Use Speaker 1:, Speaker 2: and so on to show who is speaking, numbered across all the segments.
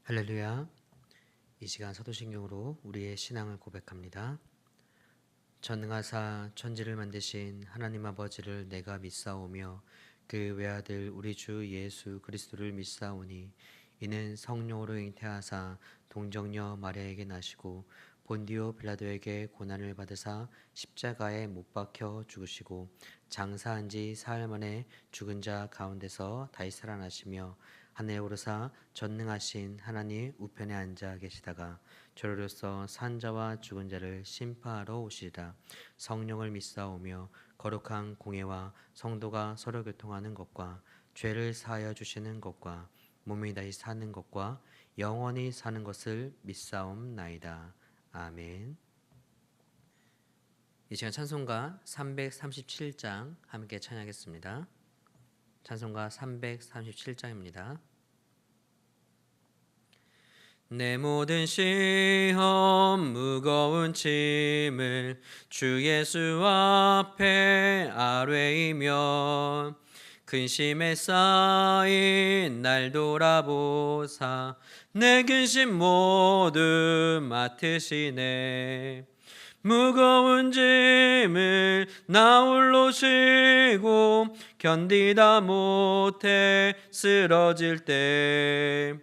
Speaker 1: 할렐루야. 이 시간 사도신경으로 우리의 신앙을 고백합니다. 전능하사 천지를 만드신 하나님 아버지를 내가 믿사오며 그 외아들 우리 주 예수 그리스도를 믿사오니 이는 성령으로 잉태하사 동정녀 마리아에게 나시고 본디오 빌라도에게 고난을 받으사 십자가에 못 박혀 죽으시고 장사한 지 사흘 만에 죽은 자 가운데서 다시 살아나시며 하늘에 오르사 전능하신 하나님 우편에 앉아 계시다가 저로서 산자와 죽은 자를 심판하러 오시리라. 성령을 믿사오며 거룩한 공예와 성도가 서로 교통하는 것과 죄를 사하여 주시는 것과 몸이 다시 사는 것과 영원히 사는 것을 믿사옵나이다. 아멘. 이 시간 찬송가 337장 함께 찬양하겠습니다. 찬송가 337장입니다. 내 모든 시험 무거운 짐을 주 예수 앞에 아뢰이며 근심에 쌓인 날 돌아보사 내 근심 모두 맡으시네. 무거운 짐을 나 홀로 지고 견디다 못해 쓰러질 때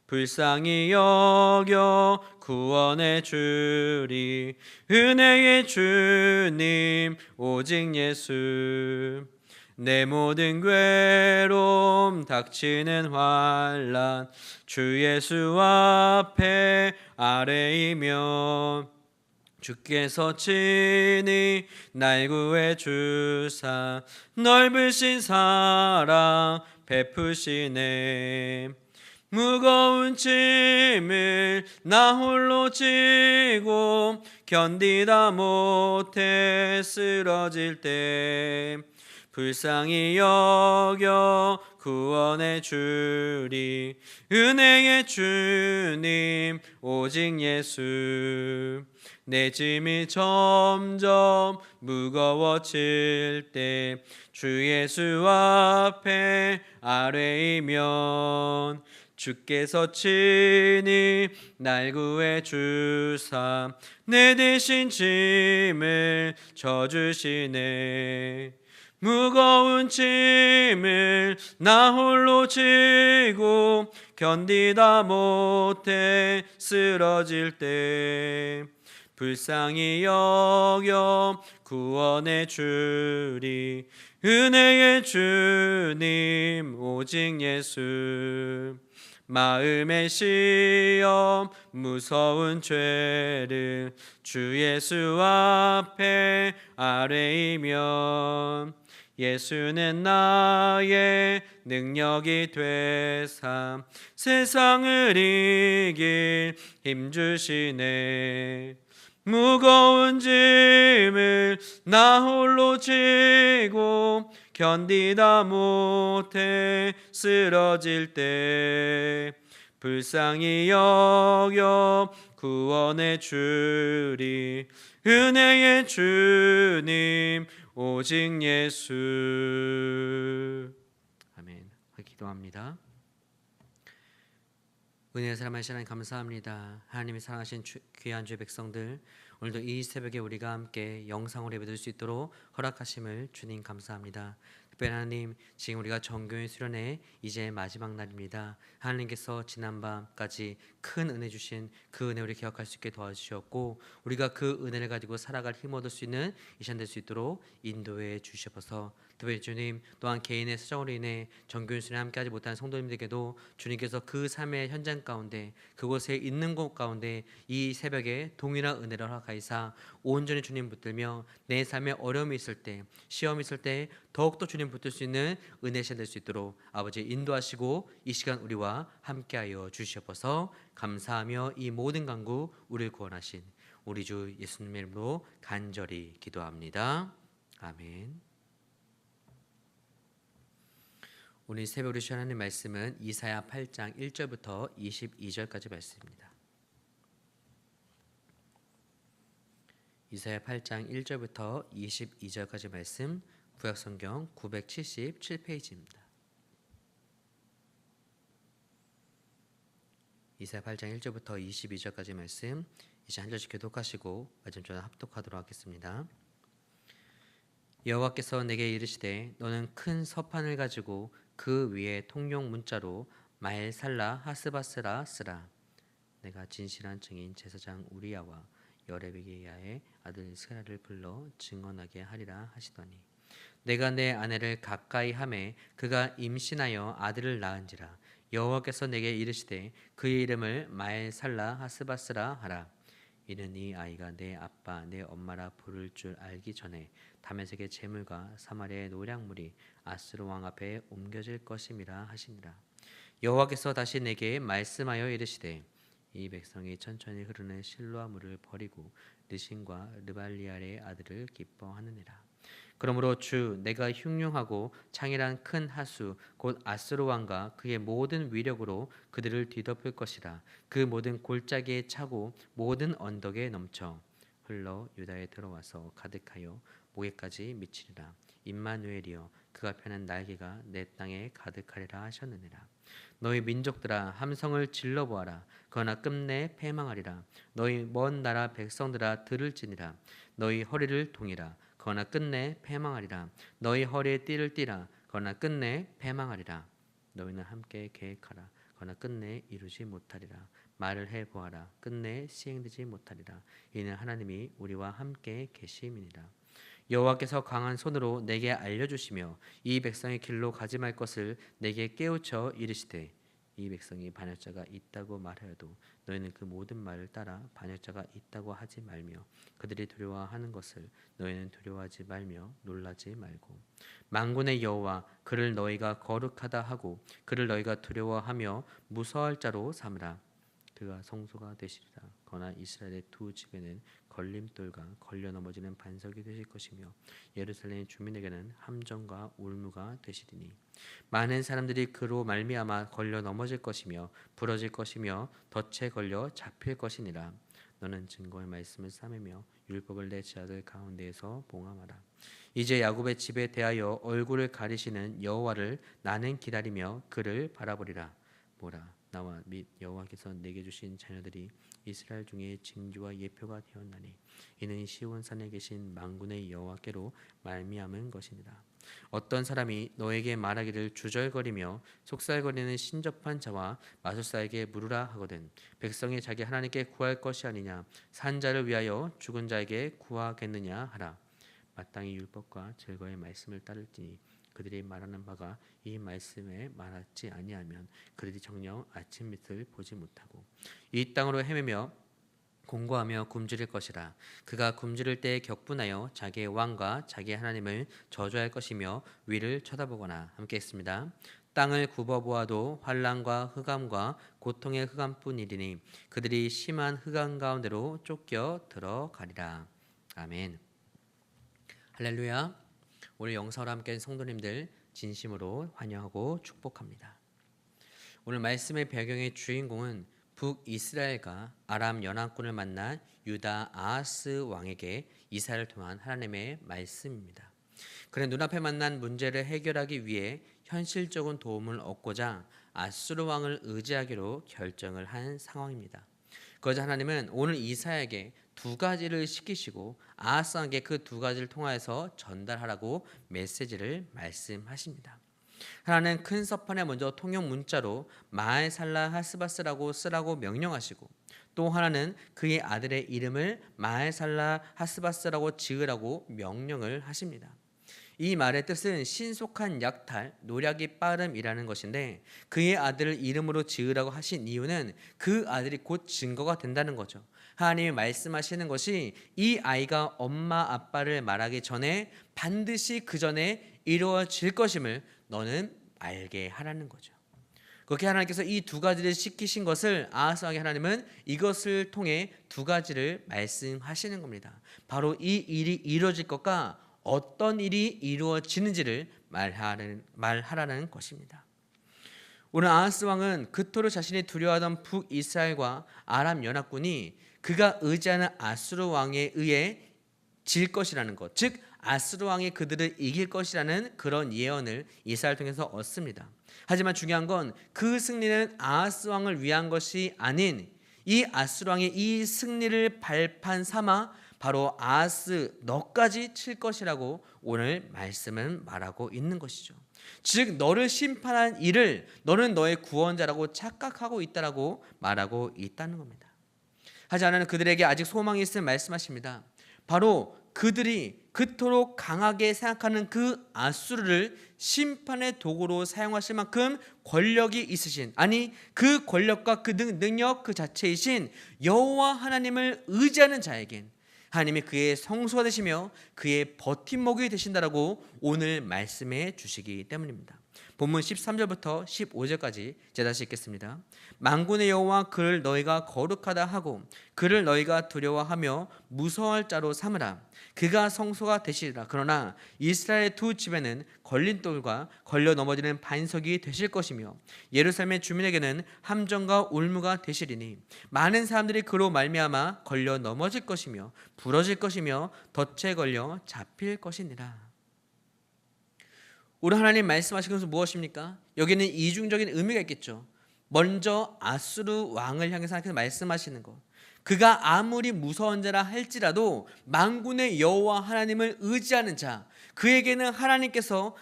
Speaker 1: 불쌍히 여겨 구원해 주리. 은혜의 주님 오직 예수. 내 모든 괴로움 닥치는 환난 주 예수 앞에 아뢰이며 주께서 친히 날 구해 주사 넓으신 사랑 베푸시네. 무거운 짐을 나 홀로 지고 견디다 못해 쓰러질 때 불쌍히 여겨 구원해 주리. 은혜의 주님 오직 예수. 내 짐이 점점 무거워질 때 주 예수 앞에 아뢰이면 주께서 친히 날 구해 주사 내 대신 짐을 져주시네. 무거운 짐을 나 홀로 지고 견디다 못해 쓰러질 때 불쌍히 여겨 구원해 주리. 은혜의 주님 오직 예수. 마음의 시험 무서운 죄를 주 예수 앞에 아뢰이면 예수는 나의 능력이 되사 세상을 이길 힘 주시네. 무거운 짐을 나 홀로 지고 견디다 못해 쓰러질 때 불쌍히 여겨 구원해 주리. 은혜의 주님 오직 예수. 아멘. 기도합니다. 은혜의 사랑하신 하나님 감사합니다. 하나님이 사랑하신 귀한 주의 백성들, 오늘도 이 새벽에 우리가 함께 영상으로 예배드릴 수 있도록 허락하심을 주님 감사합니다. 특별히 하나님, 지금 우리가 정교회 수련회 이제 마지막 날입니다. 하나님께서 지난밤까지 큰 은혜 주신 그 은혜 우리 기억할 수 있게 도와주셨고, 우리가 그 은혜를 가지고 살아갈 힘 얻을 수 있는 이 시간 될 수 있도록 인도해 주셔서, 특별히 주님 또한 개인의 사정으로 인해 정교회 수련회 함께하지 못한 성도님들에게도 주님께서 그 삶의 현장 가운데 그곳에 있는 곳 가운데 이 새벽에 동일한 은혜를 허락하이사 온전히 주님 붙들며 내 삶에 어려움이 있을 때, 시험이 있을 때 더욱더 주님 붙들 수 있는 은혜 시간 될 수 있도록 아버지 인도하시고 이 시간 우리와 함께하여 주시옵소서. 감사하며 이 모든 간구 우리를 구원하신 우리 주 예수님의 이름으로 간절히 기도합니다. 아멘. 오늘 새벽 우리 하나님 말씀은 이사야 8장 1절부터 22절까지 말씀입니다. 이사야 8장 1절부터 22절까지 말씀, 구약성경 977페이지입니다. 이사야 8장 1절부터 22절까지 말씀 이제 한 절씩 교독하시고 말씀 전화 합독하도록 하겠습니다. 여호와께서 내게 이르시되 너는 큰 서판을 가지고 그 위에 통용 문자로 마엘살라 하스바스라 쓰라. 내가 진실한 증인 제사장 우리야와 여레베기야의 아들 스가랴를 불러 증언하게 하리라 하시더니 내가 내 아내를 가까이 하매 그가 임신하여 아들을 낳은지라. 여호와께서 내게 이르시되 그의 이름을 마엘살라 하스바스라 하라. 이는 이 아이가 내 아빠 내 엄마라 부를 줄 알기 전에 다메섹의 재물과 사마리아의 노략물이 아수르 왕 앞에 옮겨질 것임이라 하시니라. 여호와께서 다시 내게 말씀하여 이르시되 이 백성이 천천히 흐르는 실로아 물을 버리고 르신과 르발리알의 아들을 기뻐하느니라. 그러므로 주 내가 흉흉하고 창이란 큰 하수 곧 아수르 왕과 그의 모든 위력으로 그들을 뒤덮을 것이라. 그 모든 골짜기에 차고 모든 언덕에 넘쳐 흘러 유다에 들어와서 가득하여 목에까지 미치리라. 임마누엘이여 그가 펴는 날개가 내 땅에 가득하리라 하셨느니라. 너희 민족들아 함성을 질러보아라. 그러나 끝내 패망하리라. 너희 먼 나라 백성들아 들을지니라. 너희 허리를 동이라. 그러나 끝내 패망하리라. 너희 허리에 띠를 띠라. 그러나 끝내 패망하리라. 너희는 함께 계획하라. 그러나 끝내 이루지 못하리라. 말을 해보아라. 끝내 시행되지 못하리라. 이는 하나님이 우리와 함께 계심이니라. 여호와께서 강한 손으로 내게 알려주시며 이 백성의 길로 가지 말 것을 내게 깨우쳐 이르시되 이 백성이 반역자가 있다고 말하여도 너희는 그 모든 말을 따라 반역자가 있다고 하지 말며 그들이 두려워하는 것을 너희는 두려워하지 말며 놀라지 말고 만군의 여호와 그를 너희가 거룩하다 하고 그를 너희가 두려워하며 무서워할 자로 삼으라. 그가 성소가 되시리라. 그러나 이스라엘의 두 집에는 걸림돌과 걸려 넘어지는 반석이 되실 것이며 예루살렘 주민에게는 함정과 울무가 되시리니 많은 사람들이 그로 말미암아 걸려 넘어질 것이며 부러질 것이며 덫에 걸려 잡힐 것이니라. 너는 증거의 말씀을 삼으며 율법을 내 제자들 가운데에서 봉함하라. 이제 야곱의 집에 대하여 얼굴을 가리시는 여호와를 나는 기다리며 그를 바라보리라. 뭐라 나와 및 여호와께서 내게 주신 자녀들이 이스라엘 중에 징조와 예표가 되었나니 이는 시온산에 계신 만군의 여호와께로 말미암은 것이니라. 어떤 사람이 너에게 말하기를 주절거리며 속살거리는 신접한 자와 마술사에게 물으라 하거든 백성이 자기 하나님께 구할 것이 아니냐 산 자를 위하여 죽은 자에게 구하겠느냐 하라. 마땅히 율법과 즐거의 말씀을 따를지니 그들이 말하는 바가 이 말씀에 말하지 아니하면 그들이 정녕 아침 밑을 보지 못하고 이 땅으로 헤매며 공고하며 굶주릴 것이라. 그가 굶주릴 때에 격분하여 자기의 왕과 자기의 하나님을 저주할 것이며 위를 쳐다보거나. 함께 했습니다. 땅을 굽어보아도 환난과 흑암과 고통의 흑암뿐이리니 그들이 심한 흑암 가운데로 쫓겨 들어가리라. 아멘. 할렐루야. 오늘 영상으로 함께한 성도님들 진심으로 환영하고 축복합니다. 오늘 말씀의 배경의 주인공은 북이스라엘과 아람 연합군을 만난 유다 아하스 왕에게 이사를 통한 하나님의 말씀입니다. 그는 눈앞에 만난 문제를 해결하기 위해 현실적인 도움을 얻고자 아수르 왕을 의지하기로 결정을 한 상황입니다. 그러자 하나님은 오늘 이사야에게 두 가지를 시키시고 아하스 왕에게 그 두 가지를 통하여서 전달하라고 메시지를 말씀하십니다. 하나는 큰 서판에 먼저 통용 문자로 마엘살라 하스바스라고 쓰라고 명령하시고 또 하나는 그의 아들의 이름을 마엘살라 하스바스라고 지으라고 명령을 하십니다. 이 말의 뜻은 신속한 약탈, 노략이 빠름이라는 것인데 그의 아들을 이름으로 지으라고 하신 이유는 그 아들이 곧 증거가 된다는 거죠. 하나님이 말씀하시는 것이 이 아이가 엄마 아빠를 말하기 전에 반드시 그 전에 이루어질 것임을 너는 알게 하라는 거죠. 그렇게 하나님께서 이 두 가지를 시키신 것을 아하스 왕의 하나님은 이것을 통해 두 가지를 말씀하시는 겁니다. 바로 이 일이 이루어질 것과 어떤 일이 이루어지는지를 말하라는 것입니다. 오늘 아하스 왕은 그토록 자신이 두려워하던 북이스라엘과 아람 연합군이 그가 의지하는 아수르 왕에 의해 질 것이라는 것, 즉 아수르 왕이 그들을 이길 것이라는 그런 예언을 이사야를 통해서 얻습니다. 하지만 중요한 건 그 승리는 아하스 왕을 위한 것이 아닌 이 아수르 왕의 이 승리를 발판 삼아 바로 아하스 너까지 칠 것이라고 오늘 말씀은 말하고 있는 것이죠. 즉 너를 심판한 이를 너는 너의 구원자라고 착각하고 있다라고 말하고 있다는 겁니다. 하지 않으면 그들에게 아직 소망이 있음을 말씀하십니다. 바로 그들이 그토록 강하게 생각하는 그 아수르를 심판의 도구로 사용하실 만큼 권력이 있으신, 아니 그 권력과 그 능력 그 자체이신 여호와 하나님을 의지하는 자에겐 하나님이 그의 성소가 되시며 그의 버팀목이 되신다라고 오늘 말씀해 주시기 때문입니다. 본문 13절부터 15절까지 제가 다시 읽겠습니다. 만군의 여호와 그를 너희가 거룩하다 하고 그를 너희가 두려워하며 무서워할 자로 삼으라. 그가 성소가 되시리라. 그러나 이스라엘의 두 집에는 걸린 돌과 걸려 넘어지는 반석이 되실 것이며 예루살렘의 주민에게는 함정과 올무가 되시리니 많은 사람들이 그로 말미암아 걸려 넘어질 것이며 부러질 것이며 덫에 걸려 잡힐 것이니라. 우리 하나님 말씀하신 것은 무엇입니까? 여기는 이중적인 의미가 있겠죠. 먼저 아수르 왕을 향해서 하나님께서 말씀하시는 것, 그가 아무리 무서운 자라 할지라도 만군의 여호와 하나님을 의지하는 자, 그에게는 하나님께서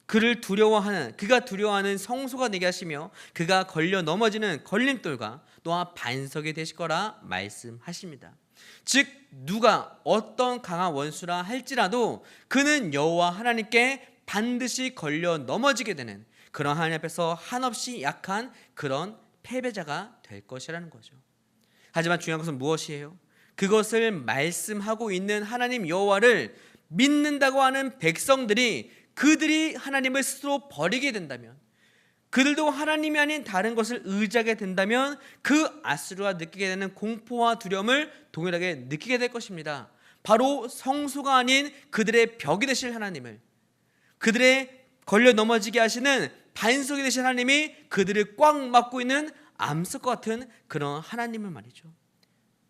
Speaker 1: 그를 두려워하는, 그가 두려워하는 성소가 되게 하시며 그가 걸려 넘어지는 걸림돌과 또한 반석이 되실 거라 말씀하십니다. 즉 누가 어떤 강한 원수라 할지라도 그는 여호와 하나님께 반드시 걸려 넘어지게 되는 그런 하나님 앞에서 한없이 약한 그런 패배자가 될 것이라는 거죠. 하지만 중요한 것은 무엇이에요? 그것을 말씀하고 있는 하나님 여호와를 믿는다고 하는 백성들이 그들이 하나님을 스스로 버리게 된다면, 그들도 하나님이 아닌 다른 것을 의지하게 된다면 그 아수르가 느끼게 되는 공포와 두려움을 동일하게 느끼게 될 것입니다. 바로 성소가 아닌 그들의 벽이 되실 하나님을, 그들의 걸려 넘어지게 하시는 반석이 되신 하나님이 그들을 꽉 막고 있는 암석과 같은 그런 하나님을 말이죠.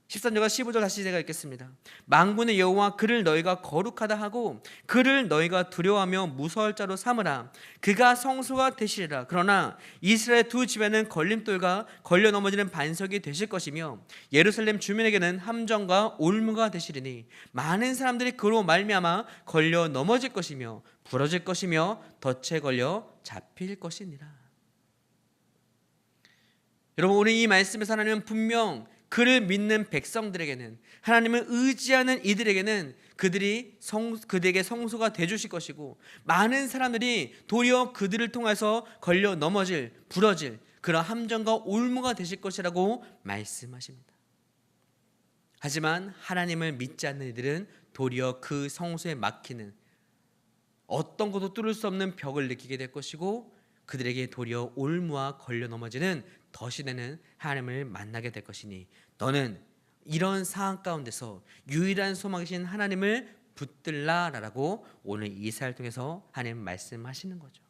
Speaker 1: 13절과 15절 다시 제가 읽겠습니다. 만군의 여호와 그를 너희가 거룩하다 하고 그를 너희가 두려워하며 무서워할 자로 삼으라. 그가 성소가 되시리라. 그러나 이스라엘 두 집에는 걸림돌과 걸려 넘어지는 반석이 되실 것이며 예루살렘 주민에게는 함정과 올무가 되시리니 많은 사람들이 그로 말미암아 걸려 넘어질 것이며 부러질 것이며 덫에 걸려 잡힐 것이니라. 여러분, 오늘 이 말씀에서 하나님은 분명 그를 믿는 백성들에게는, 하나님을 의지하는 이들에게는 그들에게 성소가 되주실 것이고 많은 사람들이 도리어 그들을 통해서 걸려 넘어질, 부러질 그런 함정과 올무가 되실 것이라고 말씀하십니다. 하지만 하나님을 믿지 않는 이들은 도리어 그 성소에 막히는 어떤 것도 뚫을 수 없는 벽을 느끼게 될 것이고 그들에게 도리어 올무와 걸려 넘어지는 덫이 되는 하나님을 만나게 될 것이니 너는 이런 상황 가운데서 유일한 소망이신 하나님을 붙들라라고 오늘 이사야를 통해서 하나님 말씀하시는 거죠.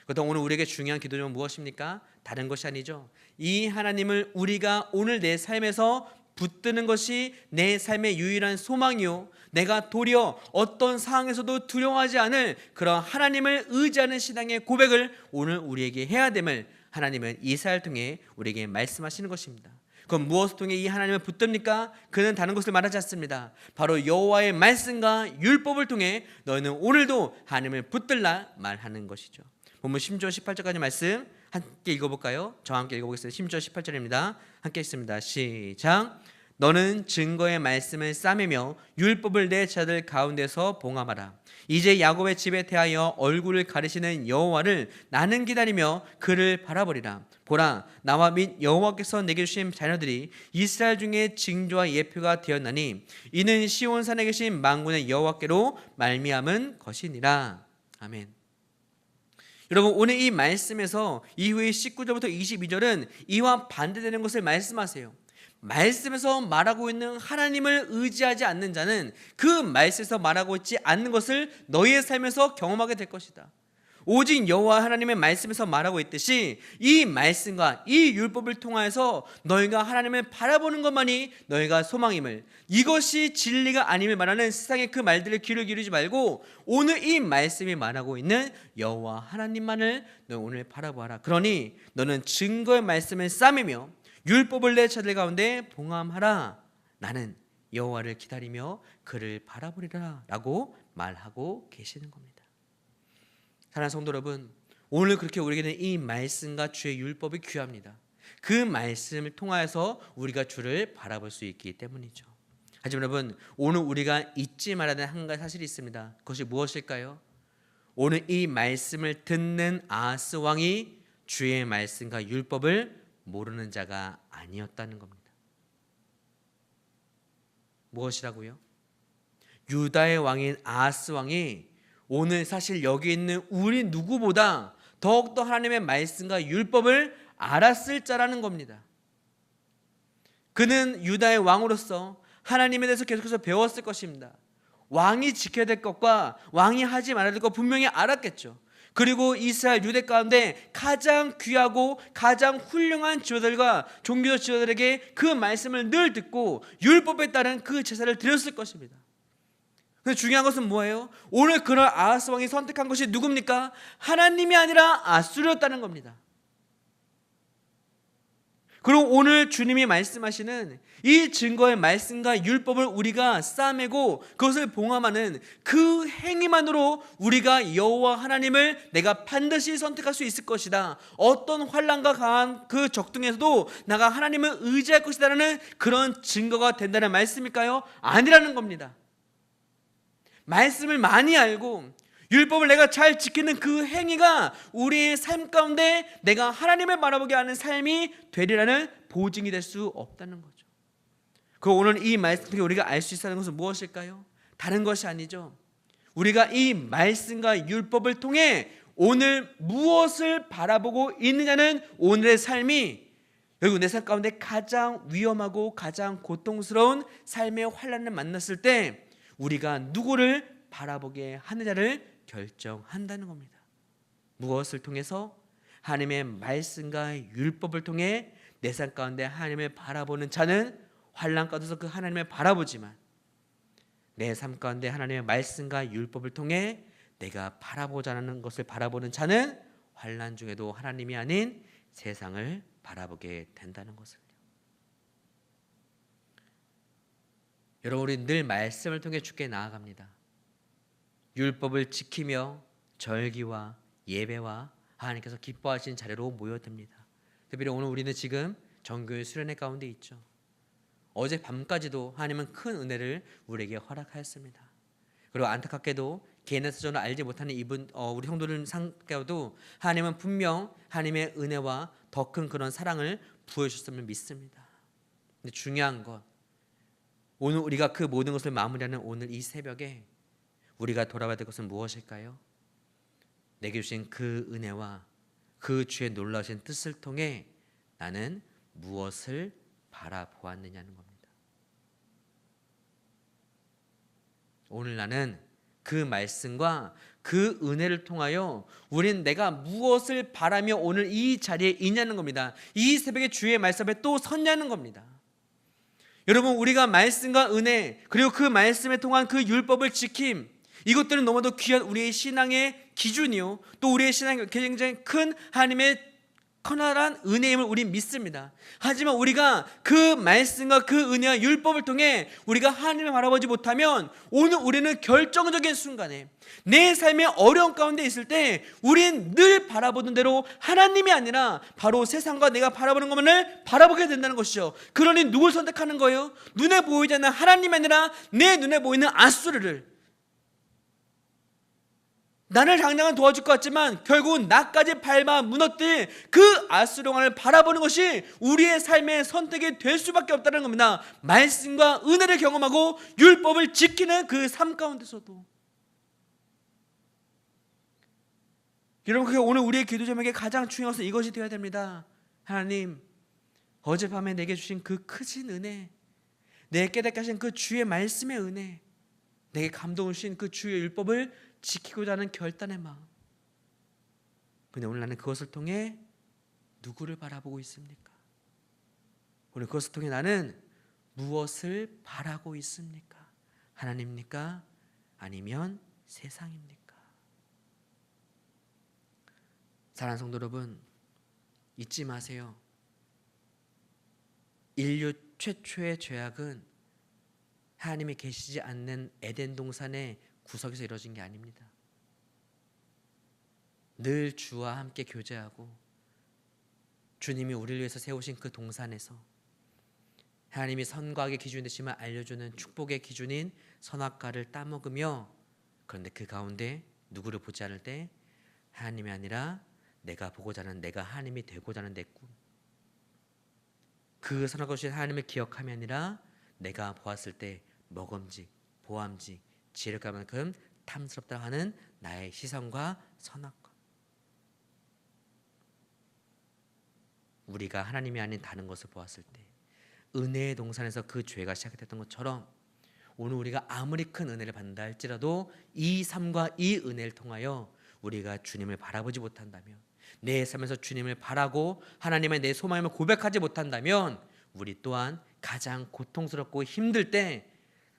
Speaker 1: 그렇다면 오늘 우리에게 중요한 기도 제목은 무엇입니까? 다른 것이 아니죠. 이 하나님을 우리가 오늘 내 삶에서 붙드는 것이 내 삶의 유일한 소망이요, 내가 도리어 어떤 상황에서도 두려워하지 않을 그런 하나님을 의지하는 신앙의 고백을 오늘 우리에게 해야 됨을 하나님은 이사야를 통해 우리에게 말씀하시는 것입니다. 그럼 무엇을 통해 이 하나님을 붙듭니까? 그는 다른 것을 말하지 않습니다. 바로 여호와의 말씀과 율법을 통해 너희는 오늘도 하나님을 붙들라 말하는 것이죠. 본문 10절 18절까지 말씀 함께 읽어볼까요? 저와 함께 읽어보겠습니다. 10절 18절입니다. 함께 읽습니다. 시작. 너는 증거의 말씀을 싸매며 율법을 내 자들 가운데서 봉함하라. 이제 야곱의 집에 대하여 얼굴을 가리시는 여호와를 나는 기다리며 그를 바라보리라. 보라, 나와 및 여호와께서 내게 주신 자녀들이 이스라엘 중에 징조와 예표가 되었나니 이는 시온산에 계신 만군의 여호와께로 말미암은 것이니라. 아멘. 여러분, 오늘 이 말씀에서 이후의 19절부터 22절은 이와 반대되는 것을 말씀하세요. 말씀에서 말하고 있는 하나님을 의지하지 않는 자는 그 말씀에서 말하고 있지 않는 것을 너희의 삶에서 경험하게 될 것이다. 오직 여호와 하나님의 말씀에서 말하고 있듯이 이 말씀과 이 율법을 통하여서 너희가 하나님을 바라보는 것만이 너희가 소망임을, 이것이 진리가 아님을 말하는 세상의 그 말들을 귀를 기울이지 말고 오늘 이 말씀이 말하고 있는 여호와 하나님만을 너 오늘 바라보아라. 그러니 너는 증거의 말씀을 싸매며 율법을 내 자들 가운데 봉함하라. 나는 여호와를 기다리며 그를 바라보리라 라고 말하고 계시는 겁니다. 사랑하는 성도 여러분, 오늘 그렇게 우리에게는 이 말씀과 주의 율법이 귀합니다. 그 말씀을 통하여서 우리가 주를 바라볼 수 있기 때문이죠. 하지만 여러분, 오늘 우리가 잊지 말아야 되는 한 가지 사실이 있습니다. 그것이 무엇일까요? 오늘 이 말씀을 듣는 아하스 왕이 주의 말씀과 율법을 모르는 자가 아니었다는 겁니다. 무엇이라고요? 유다의 왕인 아하스 왕이 오늘 사실 여기 있는 우리 누구보다 더욱더 하나님의 말씀과 율법을 알았을 자라는 겁니다. 그는 유다의 왕으로서 하나님에 대해서 계속해서 배웠을 것입니다. 왕이 지켜야 될 것과 왕이 하지 말아야 될 것 분명히 알았겠죠. 그리고 이스라엘 유대 가운데 가장 귀하고 가장 훌륭한 지도자들과 종교 지도자들에게 그 말씀을 늘 듣고 율법에 따른 그 제사를 드렸을 것입니다. 근데 중요한 것은 뭐예요? 오늘 그런 아하스 왕이 선택한 것이 누굽니까? 하나님이 아니라 아수르였다는 겁니다. 그리고 오늘 주님이 말씀하시는 이 증거의 말씀과 율법을 우리가 싸매고 그것을 봉함하는 그 행위만으로 우리가 여호와 하나님을 내가 반드시 선택할 수 있을 것이다. 어떤 환난과 강한 그 적등에서도 내가 하나님을 의지할 것이다라는 그런 증거가 된다는 말씀일까요? 아니라는 겁니다. 말씀을 많이 알고 율법을 내가 잘 지키는 그 행위가 우리의 삶 가운데 내가 하나님을 바라보게 하는 삶이 되리라는 보증이 될 수 없다는 거죠. 그 오늘 이 말씀 통해 우리가 알 수 있다는 것은 무엇일까요? 다른 것이 아니죠. 우리가 이 말씀과 율법을 통해 오늘 무엇을 바라보고 있느냐는 오늘의 삶이 여러분 내 삶 가운데 가장 위험하고 가장 고통스러운 삶의 환난을 만났을 때 우리가 누구를 바라보게 하느냐를 결정한다는 겁니다. 무엇을 통해서? 하나님의 말씀과 율법을 통해 내 삶 가운데 하나님을 바라보는 자는 환난 가운데서 그 하나님을 바라보지만 내 삶 가운데 하나님의 말씀과 율법을 통해 내가 바라보자 하는 것을 바라보는 자는 환난 중에도 하나님이 아닌 세상을 바라보게 된다는 것을요. 여러분, 우리 늘 말씀을 통해 주께 나아갑니다. 율법을 지키며 절기와 예배와 하나님께서 기뻐하시는 자리로 모여듭니다. 특별히 오늘 우리는 지금 정교회 수련회 가운데 있죠. 어제 밤까지도 하나님은 큰 은혜를 우리에게 허락하였습니다. 그리고 안타깝게도 개인에서 저는 알지 못하는 우리 성도들 상태여도 하나님은 분명 하나님의 은혜와 더 큰 그런 사랑을 부어주셨음을 믿습니다. 근데 중요한 것, 오늘 우리가 그 모든 것을 마무리하는 오늘 이 새벽에 우리가 돌아봐야 될 것은 무엇일까요? 내게 주신 그 은혜와 그 주의 놀라우신 뜻을 통해 나는 무엇을 바라보았느냐는 겁니다. 오늘 나는 그 말씀과 그 은혜를 통하여 우린 내가 무엇을 바라며 오늘 이 자리에 있냐는 겁니다. 이 새벽에 주의 말씀 앞에 또 섰냐는 겁니다. 여러분, 우리가 말씀과 은혜 그리고 그 말씀에 통한 그 율법을 지킴, 이것들은 너무도 귀한 우리의 신앙의 기준이요 또 우리의 신앙의 굉장히 큰 하나님의 커다란 은혜임을 우린 믿습니다. 하지만 우리가 그 말씀과 그 은혜와 율법을 통해 우리가 하나님을 바라보지 못하면 오늘 우리는 결정적인 순간에 내 삶의 어려움 가운데 있을 때 우린 늘 바라보던 대로 하나님이 아니라 바로 세상과 내가 바라보는 것만을 바라보게 된다는 것이죠. 그러니 누굴 선택하는 거예요? 눈에 보이지 않는 하나님이 아니라 내 눈에 보이는 아수르를, 나를 당장은 도와줄 것 같지만 결국은 나까지 밟아 무너뜨릴 그 아수르 왕을 바라보는 것이 우리의 삶의 선택이 될 수밖에 없다는 겁니다. 말씀과 은혜를 경험하고 율법을 지키는 그 삶 가운데서도. 여러분, 그게 오늘 우리의 기도 제목에 가장 중요한 것은 이것이 되어야 됩니다. 하나님, 어젯밤에 내게 주신 그 크신 은혜, 내게 깨닫게 하신 그 주의 말씀의 은혜, 내게 감동을 주신 그 주의 율법을 지키고자 하는 결단의 마음, 근데 오늘 나는 그것을 통해 누구를 바라보고 있습니까? 오늘 그것을 통해 나는 무엇을 바라고 있습니까? 하나님입니까? 아니면 세상입니까? 사랑하는 성도 여러분, 잊지 마세요. 인류 최초의 죄악은 하나님이 계시지 않는 에덴 동산의 구석에서 이루어진 게 아닙니다. 늘 주와 함께 교제하고 주님이 우리를 위해서 세우신 그 동산에서 하나님이 선과 악의 기준이 되심을 알려주는 축복의 기준인 선악과를 따먹으며, 그런데 그 가운데 누구를 보지 않을 때 하나님이 아니라 내가 보고자 하는, 내가 하나님이 되고자 하는 내 꿈, 그 선악과 주신 하나님을 기억함이 아니라 내가 보았을 때 먹음직, 보암직, 지혜롭게 만큼 탐스럽다 하는 나의 시선과 선악과, 우리가 하나님이 아닌 다른 것을 보았을 때 은혜의 동산에서 그 죄가 시작됐던 것처럼 오늘 우리가 아무리 큰 은혜를 받는다 할지라도 이 삶과 이 은혜를 통하여 우리가 주님을 바라보지 못한다면, 내 삶에서 주님을 바라고 하나님의 내 소망임을 고백하지 못한다면 우리 또한 가장 고통스럽고 힘들 때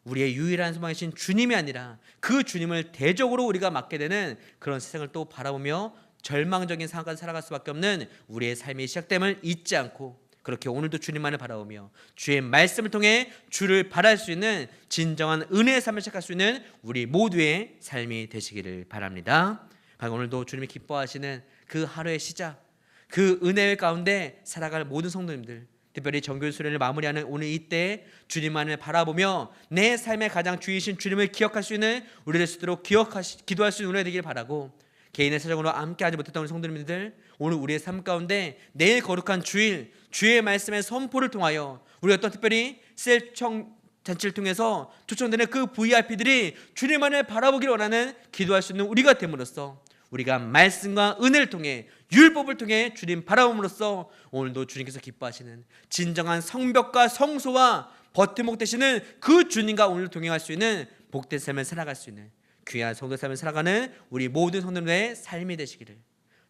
Speaker 1: 우리의 유일한 소망이신 주님이 아니라 그 주님을 대적으로 우리가 맞게 되는 그런 세상을 또 바라보며 절망적인 상황까지 살아갈 수밖에 없는 우리의 삶이 시작됨을 잊지 않고, 그렇게 오늘도 주님만을 바라보며 주의 말씀을 통해 주를 바랄 수 있는 진정한 은혜의 삶을 시작할 수 있는 우리 모두의 삶이 되시기를 바랍니다. 오늘도 주님이 기뻐하시는 그 하루의 시작, 그 은혜 가운데 살아갈 모든 성도님들, 특별히 정규 수련을 마무리하는 오늘 이때 주님만을 바라보며 내 삶의 가장 주이신 주님을 기억할 수 있는 우리 될 수 있도록 기도할 수 있는 은혜 되길 바라고, 개인의 사정으로 함께하지 못했던 우리 성도님들, 오늘 우리의 삶 가운데 내일 거룩한 주일 주의 말씀의 선포를 통하여 우리가 또 특별히 셀청 잔치를 통해서 초청되는 그 VIP들이 주님만을 바라보기를 원하는 기도할 수 있는 우리가 됨으로써 우리가 말씀과 은혜를 통해 율법을 통해 주님 바라봄으로써 오늘도 주님께서 기뻐하시는 진정한 성벽과 성소와 버팀목 되시는 그 주님과 오늘 동행할 수 있는 복된 삶을 살아갈 수 있는 귀한 성도 삶을 살아가는 우리 모든 성도들의 삶이 되시기를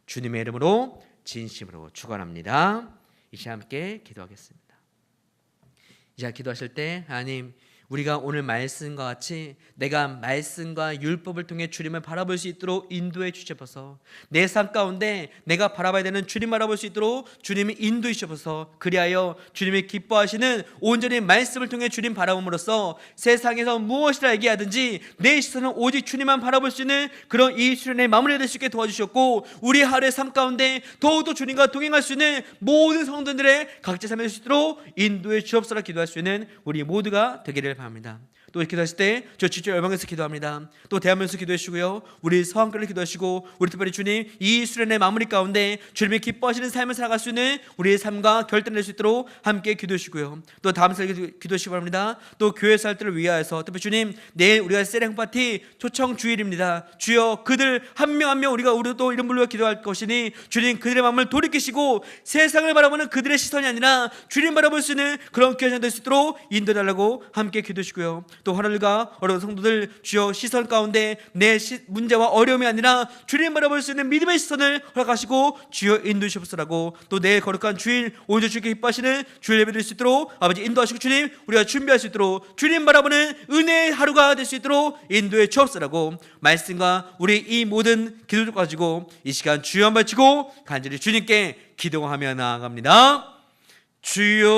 Speaker 1: 주님의 이름으로 진심으로 축원합니다. 이 시간 함께 기도하겠습니다. 이 시간 기도하실 때 하나님, 우리가 오늘 말씀과 같이 내가 말씀과 율법을 통해 주님을 바라볼 수 있도록 인도해 주셔서 내 삶 가운데 내가 바라봐야 되는 주님 바라볼 수 있도록 주님이 인도해 주셔서, 그리하여 주님이 기뻐하시는 온전히 말씀을 통해 주님 바라봄으로써 세상에서 무엇이라 얘기하든지 내 시선은 오직 주님만 바라볼 수 있는 그런 이 수련의 마무리될 수 있게 도와주셨고, 우리 하루의 삶 가운데 더욱더 주님과 동행할 수 있는 모든 성도들의 각자 삶이 될 수 있도록 인도해 주옵소서. 기도할 수 있는 우리 모두가 되기를 바랍니다. 또 기도하실 때 저 직접 열방에서 기도합니다. 또 대한민국에서 기도해 주시고요, 우리 서한교를 기도하시고, 우리 특별히 주님 이 수련의 마무리 가운데 주님이 기뻐하시는 삶을 살아갈 수 있는 우리의 삶과 결단될 수 있도록 함께 기도해 주시고요, 또 다음 살 기도하시기 바랍니다. 또 교회 살들을 위하여서 특별히 주님 내일 우리가 세례 파티 초청 주일입니다. 주여 그들 한 명 한 명 우리도 이름 불러 기도할 것이니 주님 그들의 마음을 돌이키시고 세상을 바라보는 그들의 시선이 아니라 주님 바라볼 수 있는 그런 귀한 될 수 있도록 인도해달라고 함께 기도하시고요, 또 하늘과 어려운 성도들 주여 시선 가운데 내 문제와 어려움이 아니라 주님 바라볼 수 있는 믿음의 시선을 허락하시고 주여 인도해 주옵소서라고, 또 내일 거룩한 주일 오늘 주께 기뻐하시는 주일 예배 될 수 있도록 아버지 인도하시고 주님 우리가 준비할 수 있도록 주님 바라보는 은혜의 하루가 될 수 있도록 인도해 주옵소서라고, 말씀과 우리 이 모든 기도를 가지고 이 시간 주여 한번 외치고 간절히 주님께 기도하며 나아갑니다. 주여.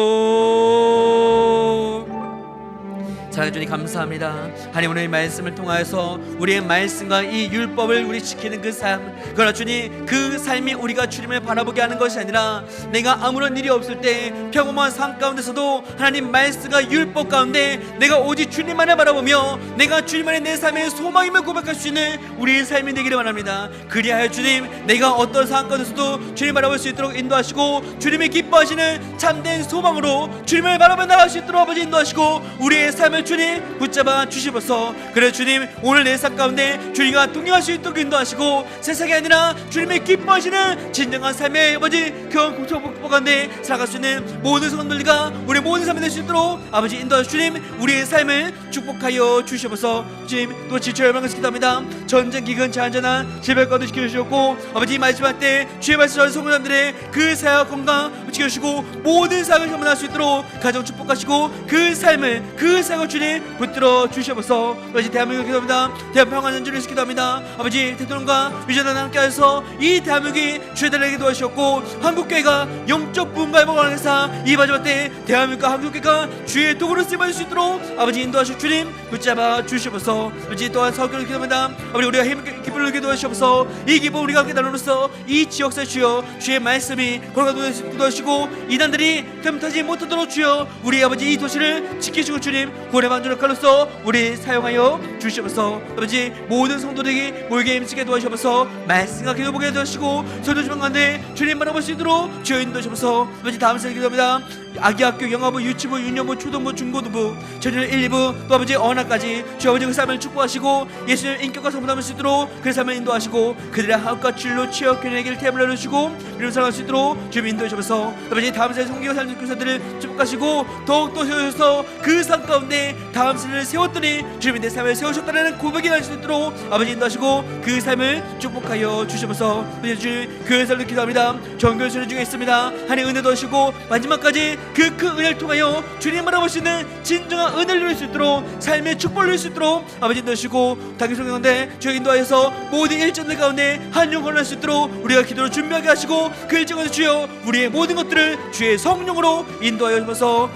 Speaker 1: 사랑해 주님 감사합니다. 하나님 오늘 말씀을 통하여서 우리의 말씀과 이 율법을 우리 지키는 그 삶, 그러나 주님 그 삶이 우리가 주님을 바라보게 하는 것이 아니라 내가 아무런 일이 없을 때 평범한 삶 가운데서도 하나님 말씀과 율법 가운데 내가 오직 주님만을 바라보며 내가 주님만의 내 삶의 소망임을 고백할 수 있는 우리의 삶이 되기를 원합니다. 그리하여 주님 내가 어떤 상황 가운데서도 주님 바라볼 수 있도록 인도하시고 주님이 기뻐하시는 참된 소망으로 주님을 바라보며 나갈 수 있도록 아버지 인도하시고 우리의 삶을 주님 붙잡아 주시옵소서. 그래 주님 오늘 내 삶 가운데 주님과 동행할 수 있도록 인도하시고 세상이 아니라 주님이 기뻐하시는 진정한 삶의 아버지 그런 공평 가운데 살아갈 수 있는 모든 성도들과 우리 모든 삶이 될 수 있도록 아버지 인도하시고 주님 우리의 삶을 축복하여 주시옵소서. 주님 또 지쳐 열망해서 기도합니다. 전쟁 기근 잔잔한 질병가도 지켜주셨고 아버지 말씀할 때 주의 말씀 전하는 성도님들의 그 사역 건강 지켜주시고 모든 사역을 현문할 수 있도록 가정 축복하시고 그 삶을 그 사역을 주님 붙들어 주셔서 아버지 대한민국 기도합니다. 대한민국 평안 안전을 기도합니다. 아버지 대통령과 위전을 함께하셔서 이 대한민국이 주의달에게 도와주셨고 한국교회가 영적 분가의 복을 행사 이 마지막 때 대한민국과 한국교회가 주의 도구로 쓰임받을 수 있도록 아버지 인도하시고 주님 붙잡아 주시옵소서. 아버지 또한 서울교회를 기도합니다. 아버지 우리가 기쁨을 기도하시옵소서. 이 기쁨 우리가 함께 나누로써 이 지역사회 주여 주의 말씀이 걸어가 도와주시고 이단들이 틈타지 못하도록 주여 우리 아버지 이 도시를 지키시고 주님 고래 만주를 칼로써 우리 사용하여 주시옵소서. 아버지 모든 성도들에게 모이게 힘쓰게 도와주시옵소서. 말씀과 기도보게 도와주시고 설교 주방 가운데 주님 바라볼 수 있도록 주여 인도하시옵소서. 아버지 다음 시간에 기도합니다. 아기학교, 영화부, 유치부, 유년부, 초등부, 중고등부, 전일 1, 2부 또 아버지 언학까지 주 아버지 그 삶을 축복하시고 예수님 인격과 성품담을 수 있도록 그 삶을 인도하시고 그들의 학과 진로 취업 교련의 길 템을 내려주시고 이런 살아갈 수 있도록 주님 인도해주셔서 아버지 다음 세대 성경과 삶의 교사들을 축복하시고 더욱더 세워주셔서 그 삶 가운데 다음 세대를 세웠더니 주님이 내 삶을 세우셨다는 고백이 날 수 있도록 아버지 인도하시고 그 삶을 축복하여 주시면서 주님 교회 삶을 기도합니다. 정교회 수련 중에 있습니다. 하나님 은혜 도와주시고 마지막까지 그 큰 은혜를 통하여 주님 바라볼 수 있는 진정한 은혜를 누릴 수 있도록 삶의 축복을 누릴 수 있도록 아버지 인도하시고 당일 성경인데 주의 인도하여서 모든 일정들 가운데 한영 건할 수 있도록 우리가 기도를 준비하게 하시고 그 일정에서 주여 우리의 모든 것들을 주의 성령으로 인도하여 주셔서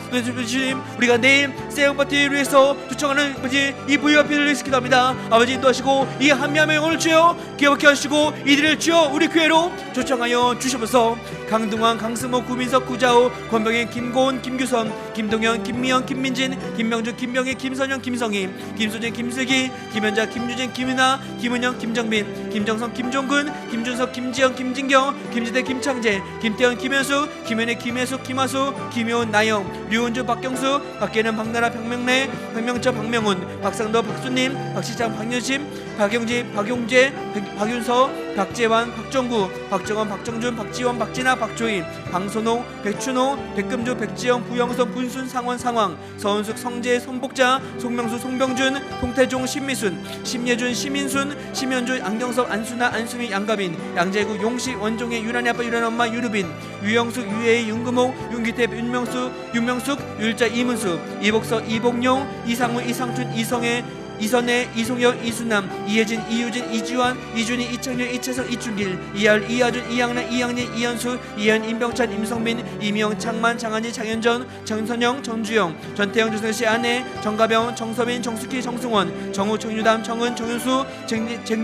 Speaker 1: 주님 우리가 내일 세움파티를 위해서 초청하는 아버지 이 VIP를 위해서 기도합니다. 아버지 인도하시고 이 한미함의 영혼을 주여 기억케 하시고 이들을 주여 우리 교회로 초청하여 주셔서 강동환, 강승모, 구민석, 구자호, 권병현, 김고은, 김규선, 김동현, 김미영, 김민진, 김명준, 김병희, 김선영, 김성희, 김수진, 김슬기, 김현자, 김유진, 김윤아, 김은영, 김정빈, 김정성, 김종근, 김준석, 김지영, 김진경, 김지대, 김창재, 김태현, 김현수, 김현애, 김혜숙, 김하수, 김효은, 나영, 류은주, 박경수, 박계는, 박나라, 박명래, 박명철, 박명훈, 박상도, 박수님, 박시장, 박연심, 박영지, 박용재, 박윤서, 박재환, 박정구, 박정원, 박정준, 박지원, 박진아, 박조인, 방선호, 백춘호, 백금주, 백지영, 부영선, 분순, 상원, 상황, 서은숙, 성재, 손복자, 송명수, 송병준, 송태종, 신미순, 심예준, 심인순, 심현주, 안경섭, 안순아, 안수미, 양가빈, 양재구, 용식, 원종의, 유란이 아빠, 유란 엄마, 유르빈, 유영숙, 유혜희, 윤금옥, 윤기태, 윤명숙, 율자, 이문수, 이복서, 이복용, 이상우, 이상춘, 이성애, 이선혜, 이송혁, 이수남, 이혜진, 이유진, 이지환, 이준희, 이창렬, 이채석, 이준길, 이하율, 이하준, 이양란, 이양린, 이현수, 이현, 임병찬, 임성민, 이미영, 장만, 장한지, 장현전, 정선영, 정주영, 전태영, 조승씨 아내, 정가병, 정서민, 정숙희, 정승원, 정우, 정유담, 정은, 정윤수,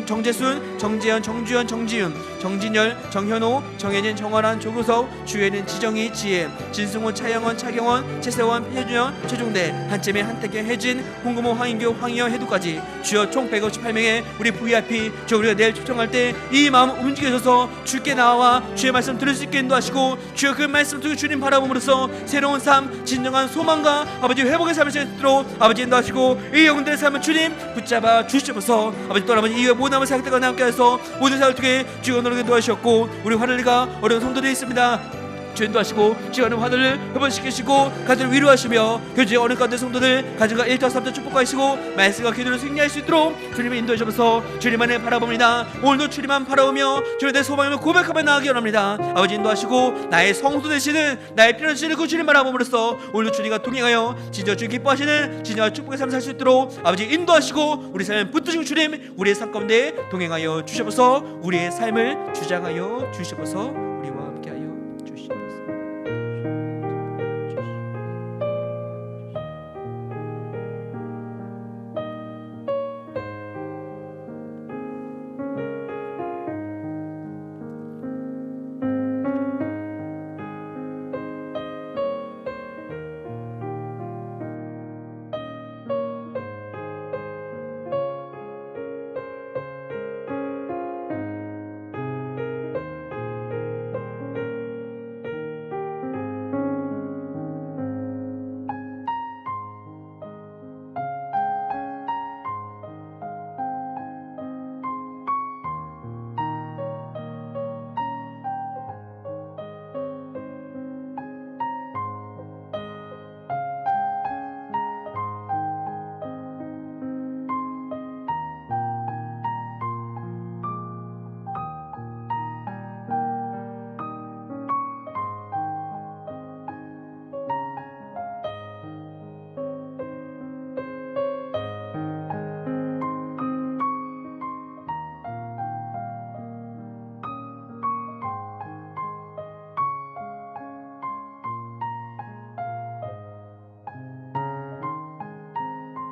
Speaker 1: 정재순, 정재현, 정주현, 정지윤, 정진열, 정현호, 정혜진, 정화란, 조구석, 주혜는, 지정희, 지혜, 진승호, 차영원, 차경원, 최세원, 최준영, 최종대, 한채매, 한태경, 혜진, 홍금호, 황인교, 황희여, 까지 주여 총 158명의 우리 VIP 저 우리가 내일 초청할 때 이 마음 움직여져서 주께 나와 주의 말씀 들을 수 있게 인도하시고 주여 그 말씀 통해 주님 바라봄으로써 새로운 삶 진정한 소망과 아버지 회복의 삶을 시작하도록 아버지 인도하시고 이 영혼들의 삶을 주님 붙잡아 주시옵소서. 아버지 또 아버지 이후에 모든 남은 사역들과 함께해서 모든 사역을 통해 주여 너를 도와주셨고 우리 화를리가 어려운 성도들이 있습니다. 인도하시고 지원의 화들을 회복시키시고 가정을 위로하시며 교제의 어느 가운데 성도들 가정과 일터 삼터 축복하시고 말씀과 기도를 승리할 수 있도록 주님이 인도해 주셔서 주님만을 바라봅니다. 오늘도 주님만 바라보며 주님의 내 소망을 고백하며 나아가기 원합니다. 아버지 인도하시고 나의 성도 되시는 나의 필요한 주님을 그 주님 바라봄으로써 오늘도 주님과 동행하여 진정 주님 기뻐하시는 진정한 축복의 삶을 살 수 있도록 아버지 인도하시고 우리 삶을 붙드시고 주님 우리의 삶 가운데 동행하여 주셔서 우리의 삶을 주장하여 주셔서